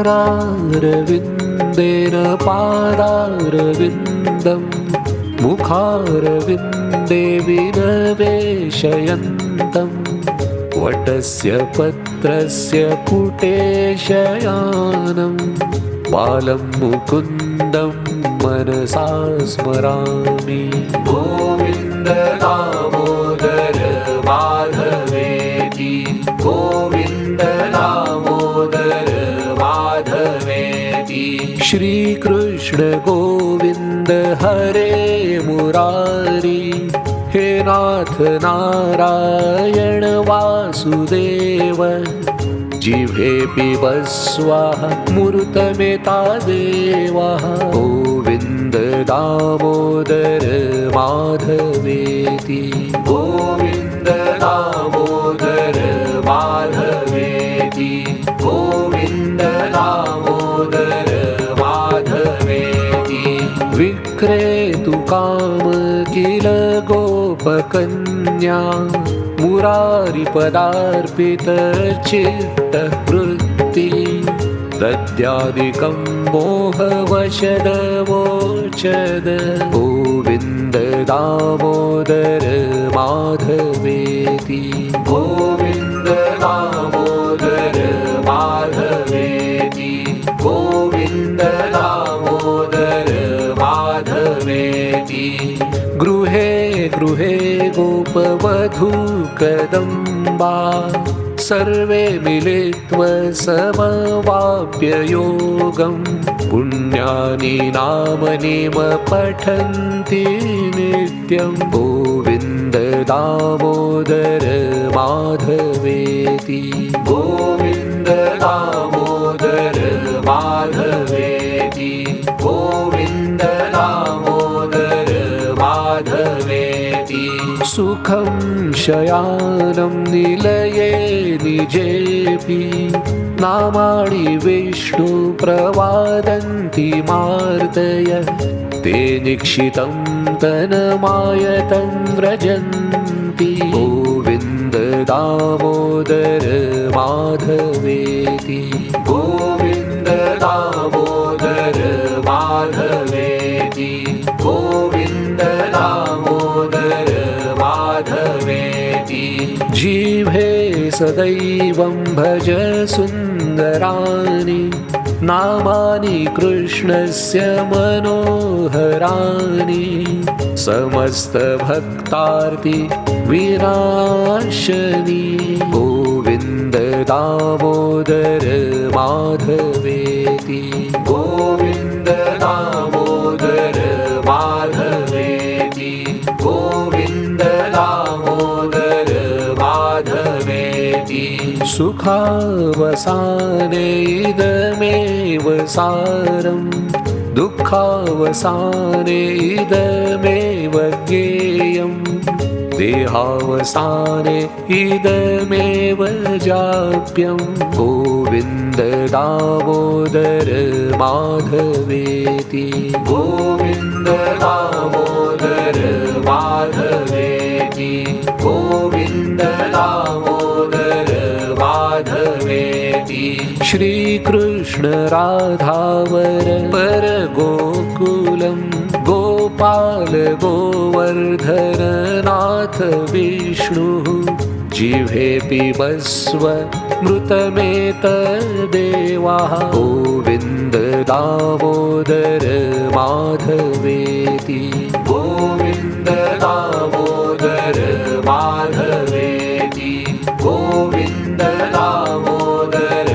करारविन्देन पादारविन्दं मुखारविन्दे विनवेशयन्तं वटस्य पत्रस्य पुटेशयानं बालं मुकुन्दं मनसा स्मरामि। गोविन्द दामोदर माधवेति गोविन्द दामोदर माधवेति। श्रीकृष्ण गोविन्द हरे मुरारी हे नाथ नारायण वासुदेव जिह्वे पिबस्वः मूर्तमेता देवः। गोविन्द दामोदर माधवेति गोविन्द दामोदर माधवेति गोविन्द दामोदर माधवेति। विक्रेतु काम किल गोपकन्या मुरारिपदार्पित चित्तवृत्ति दद्यादिकं मोहवशदवोचद। गोविन्द दामोदर माधवेति गोविन्द दामोदर माधवेति गोविन्द दामोदर माधवेति। गृहे गृहे गोपवधूकदम्बा सर्वे मिलित्वा समवाप्य योगं पुण्यानि नामनिम पठन्ति नित्यं। गोविन्द दामोदर माधवेति गोविन्द दामोदर माधवेति गोविन्द दामोदर माधवेति। सुखं शयानं निलये निजेऽपि नामानि विष्णु प्रवादन्ति मार्दय। ते निक्षितं तनमायतं व्रजन्ति। गोविन्द दामोदर माधवेति गोविन्द दामोदर माधवेति गोविन्द दामोदर माधवेति। जिह्वे सदैवं भज सुन्दराणि नामानि कृष्णस्य मनोहराणि। समस्तभक्तार्ति विनाशनी गोविन्द दामोदर माधवेति गोविन्द दामोदर माधवेति गोविन्द दामोदर माधवेति। सुखावसाने इदमेव सारं दुःखावसाने इदमेव ज्ञेयं। देहावसाने इदमेव जाप्यं। गोविन्द दामोदर माधवेति गोविन्द दामोदर माधवेति गोविन्द दामोदर माधवेति। श्रीकृष्ण राधावर पर गोकुलं गोपाल गोवर्धन नाथ विष्णुः जिह्वे पिबस्व मृतमेतदेवाः। गोविन्द दामोदर माधवेति गोविन्द दामोदर माधवेति गोविन्द दामोदर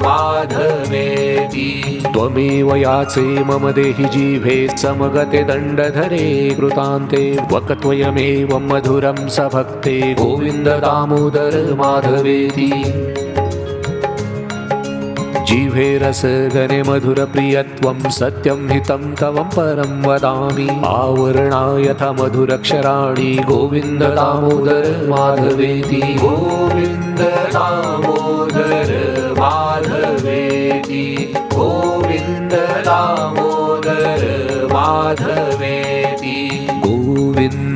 माधवेति। त्वमेव याचे मम देहि जिह्वे समगते दण्डधरे कृतान्ते वक्त्वयमेवं मधुरं सभक्ते गोविन्द दामोदर माधवेति। जिह्वे रसगने मधुरप्रियत्वं सत्यं हितं तव परं वदामि। आवरणायथ मधुरक्षराणि गोविन्द दामोदर माधवेति गोविन्द दामोदर माधवेति गोविन्द दामोदर माधवेति गोविन्द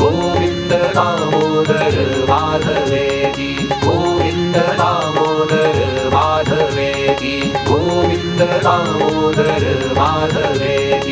गोविंद दामोदर माधवेति गोविंद दामोदर माधवेति गोविंद दामोदर माधवेति